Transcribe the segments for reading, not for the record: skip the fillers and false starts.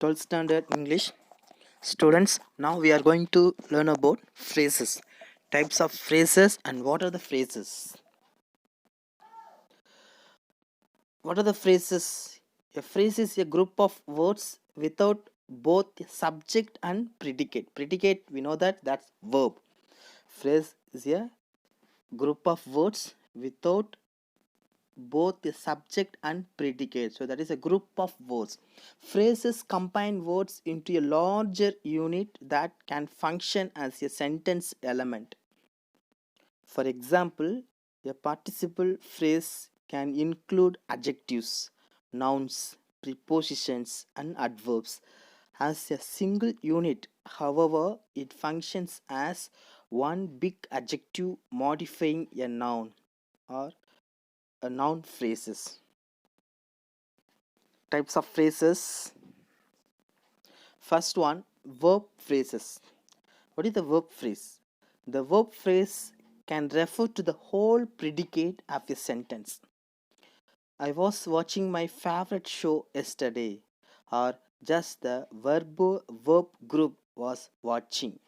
12th standard English students. Now we are going to learn about phrases, types of phrases, and what are the phrases. What are the phrases? A phrase is a group of words without both subject and predicate. Predicate, we know that's verb. Phrase is a group of words without both the subject and predicate, so that is a group of words. Phrases combine words into a larger unit that can function as a sentence element. For example, a participle phrase can include adjectives, nouns, prepositions, and adverbs as a single unit. However, it functions as one big adjective modifying a noun or a noun. Phrases. Types of phrases. First one, verb phrases. What is the verb phrase? The verb phrase can refer to the whole predicate of a sentence. I was watching my favorite show yesterday, or just the verb group was watching.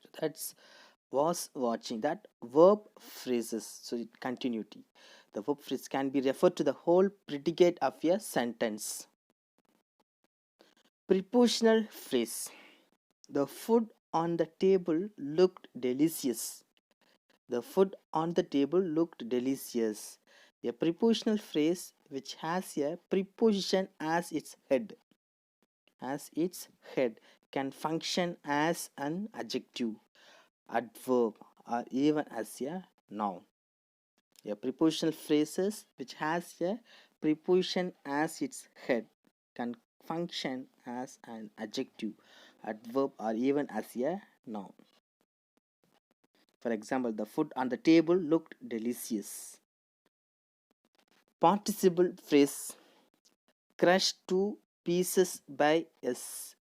So that's was watching, that verb phrases. So continuity. The verb phrase can be referred to the whole predicate of a sentence. Prepositional phrase. The food on the table looked delicious. The food on the table looked delicious. A prepositional phrase which has a preposition as its head. Can function as an adjective, adverb, or even as a noun. A prepositional phrase which has a preposition as its head can function as an adjective, adverb, or even as a noun. For example, the food on the table looked delicious. Participle phrase. Crushed to pieces by a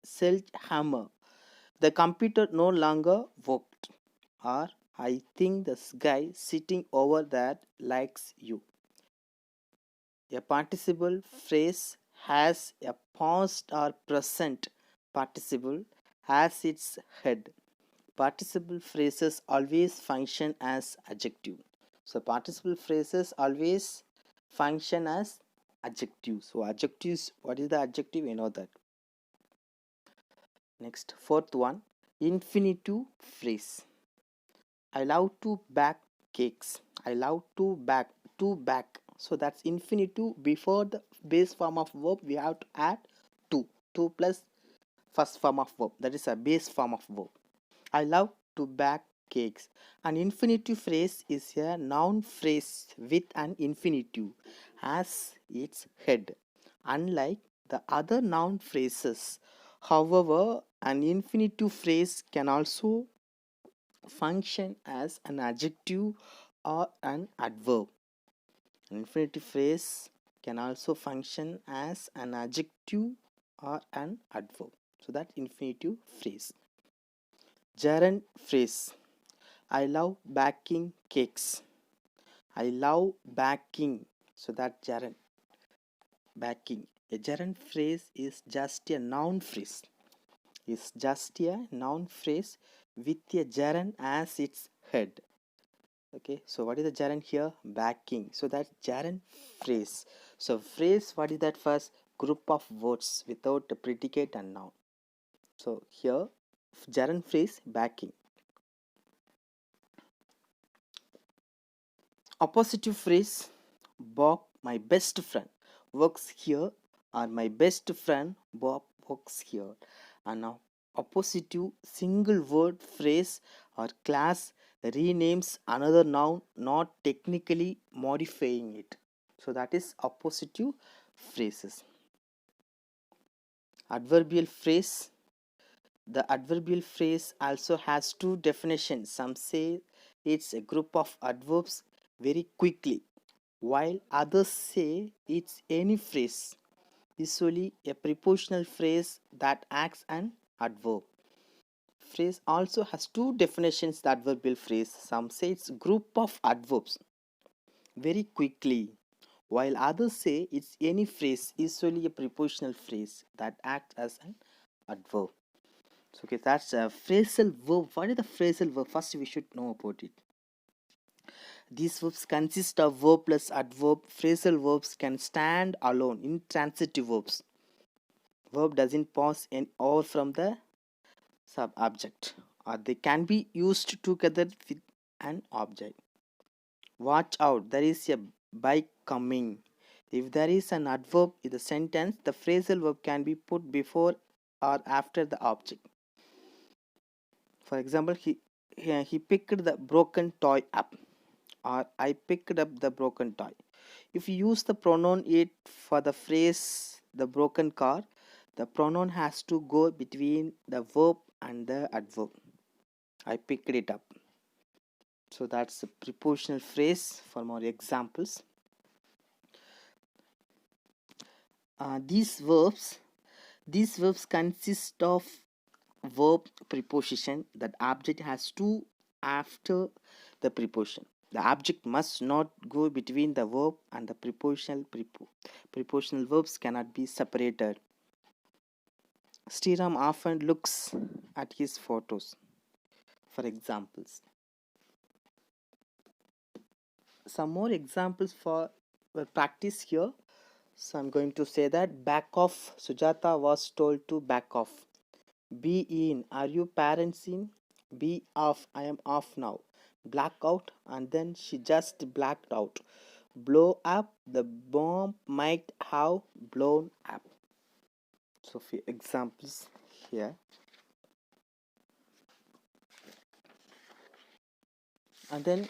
sledgehammer. The computer no longer worked. Or, I think this guy sitting over there likes you. A participle phrase has a past or present participle as its head. Participle phrases always function as adjective. So participle phrases always function as adjectives. So adjectives, what is the adjective? We know that. Next, fourth one, infinitive phrase. I love to bake cakes. I love to bake. So that's infinitive. Before the base form of verb, we have to add to. To plus first form of verb. That is a base form of verb. I love to bake cakes. An infinitive phrase is a noun phrase with an infinitive as its head. Unlike the other noun phrases, however, an infinitive phrase can also function as an adjective or an adverb. An infinitive phrase can also function as an adjective or an adverb. So that infinitive phrase. Gerund phrase. I love baking cakes. I love baking. So that gerund. Baking. A gerund phrase is just a noun phrase. Is just a noun phrase with a gerund as its head. Okay, so what is the gerund here? Backing. So that's gerund phrase. So phrase, what is that? First, group of words without a predicate and noun. So here, gerund phrase, backing. Oppositive phrase, Bob, my best friend, works here, or my best friend Bob works here. And now oppositive single word phrase or class renames another noun, not technically modifying it. So that is oppositive phrases. Adverbial phrase. The adverbial phrase also has two definitions. Some say it's a group of adverbs very quickly, while others say it's any phrase, usually a prepositional phrase that acts an adverb. Phrase also has two definitions. The adverbial phrase. Some say it's group of adverbs very quickly, while others say it's any phrase, usually a prepositional phrase that acts as an adverb. So okay, that's a phrasal verb. What is the phrasal verb? First we should know about it. These verbs consist of verb plus adverb. Phrasal verbs can stand alone. Intransitive verbs, verb doesn't pass in or from the subject, or they can be used together with an object. Watch out, there is a bike coming. If there is an adverb in the sentence, the phrasal verb can be put before or after the object. For example, he picked the broken toy up, or I picked up the broken toy. If you use the pronoun it for the phrase the broken car, the pronoun has to go between the verb and the adverb. I picked it up. So that's a prepositional phrase. For more examples, these verbs consist of verb preposition. That object has to after the preposition. The object must not go between the verb and the prepositional. Prepositional verbs cannot be separated. Sriram often looks at his photos. For examples, some more examples for practice here. So I'm going to say that back off. Sujata was told to back off. Be in. Are you parents in? Be off. I am off now. Black out, and then she just blacked out. Blow up. The bomb might have blown up. So few examples here. And then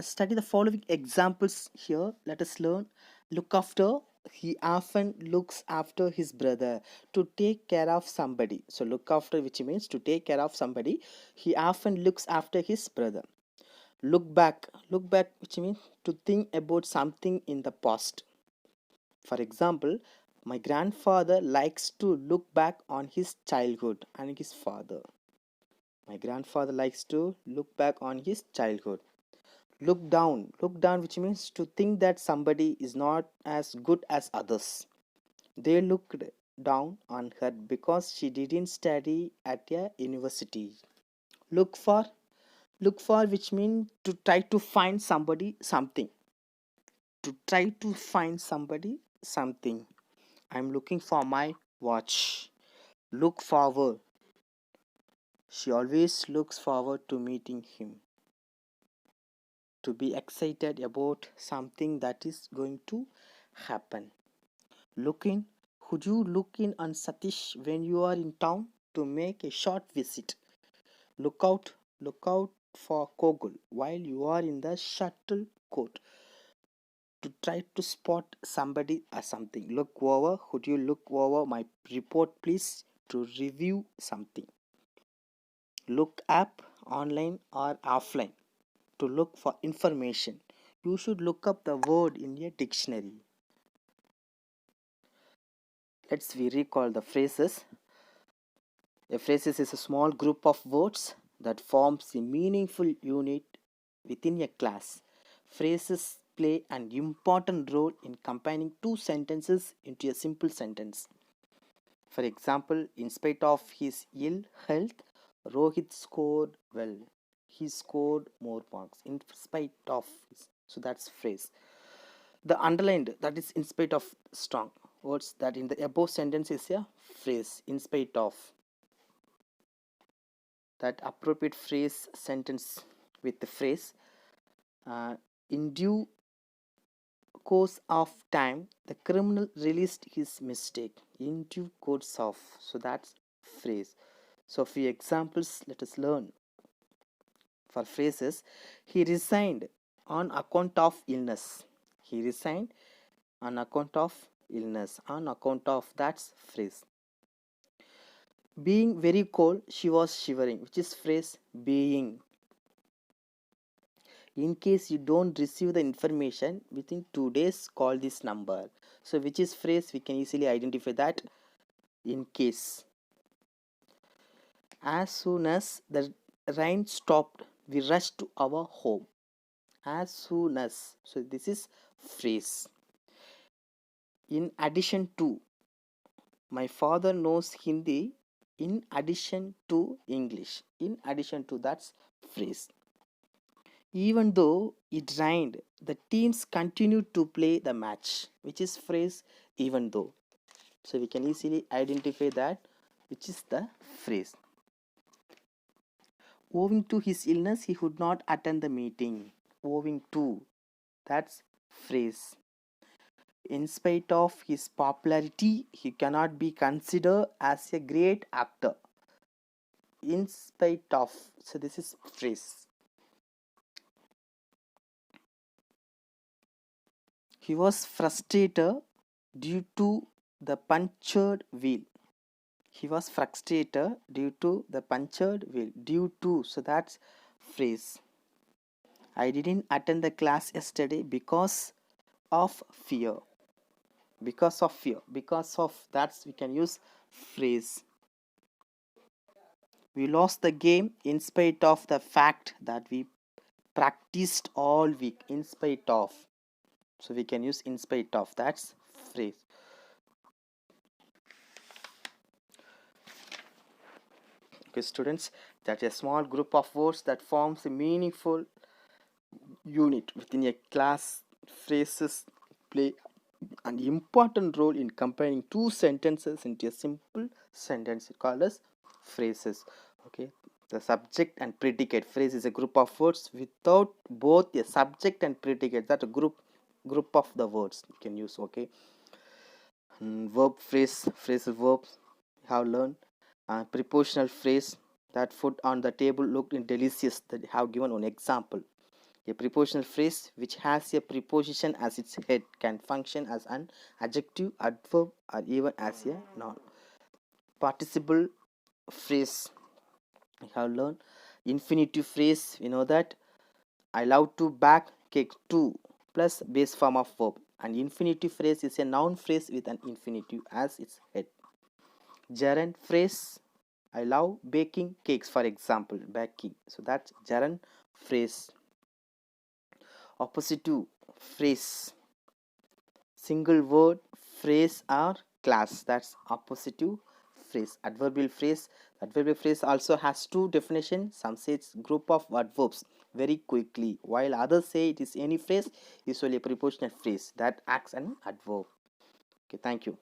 study the following examples here. Let us learn. Look after. He often looks after his brother. To take care of somebody. So look after, which means to take care of somebody. He often looks after his brother. Look back. Look back, which means to think about something in the past. For example, my grandfather likes to look back on his childhood and his father. My grandfather likes to look back on his childhood. Look down. Look down, which means to think that somebody is not as good as others. They looked down on her because she didn't study at a university. Look for. Look for, which means to try to find somebody something. To try to find somebody something. I'm looking for my watch. Look forward. She always looks forward to meeting him. To be excited about something that is going to happen. Look in. Could you look in on Satish when you are in town to make a short visit? Look out. Look out for Kogul while you are in the shuttle court to try to spot somebody or something. Look over. Could you look over my report please to review something? Look up online or offline to look for information. You should look up the word in a dictionary. Let's we recall the phrases. A phrase is a small group of words that forms a meaningful unit within a class. Phrases play an important role in combining two sentences into a simple sentence. For example, in spite of his ill health, Rohit scored well. He scored more marks in spite of his. So that's phrase. The underlined, that is in spite of strong words, that in the above sentence is a phrase in spite of. That appropriate phrase sentence with the phrase in due course of time the criminal released his mistake. In due course of, so that's phrase. So few examples let us learn. For phrases, he resigned on account of illness. He resigned on account of illness. On account of, that's phrase. Being very cold, she was shivering, which is phrase being. In case you don't receive the information within 2 days, call this number. So which is phrase, we can easily identify that. In case. As soon as the rain stopped, we rushed to our home. as soon as. So this is phrase. In addition to, my father knows Hindi in addition to English. In addition to, that's phrase. Even though it rained, the teams continued to play the match, which is phrase even though. So we can easily identify that, which is the phrase. Owing to his illness, he could not attend the meeting. Owing to, that's phrase. In spite of his popularity, he cannot be considered as a great actor. In spite of, so this is phrase. He was frustrated due to the punctured wheel. He was frustrated due to the punctured wheel. Due to, so that's phrase. I didn't attend the class yesterday because of fear. Because of fear. Because of, that's we can use phrase. We lost the game in spite of the fact that we practiced all week. In spite of. So we can use in spite of. That's phrase. Okay, students, that's a small group of words that forms a meaningful unit within a class. Phrases play an important role in combining two sentences into a simple sentence called as phrases. Okay, the subject and predicate. Phrase is a group of words without both a subject and predicate. That's a group of the words you can use. Okay, verb phrase, phrasal verbs have learned. Prepositional phrase, that food on the table looked delicious. That have given one example. A prepositional phrase which has a preposition as its head can function as an adjective, adverb, or even as a noun. Participle phrase, we have learned. Infinitive phrase, we know that I love to bake cake too, plus base form of verb. An infinitive phrase is a noun phrase with an infinitive as its head. Gerund phrase, I love baking cakes, for example, baking. So that's gerund phrase. Oppositive phrase, single word phrase or class, that's oppositive phrase. Adverbial phrase, adverbial phrase also has two definitions. Some say it's group of adverbs very quickly, while others say it is any phrase, usually a prepositional phrase that acts an adverb. Okay, thank you.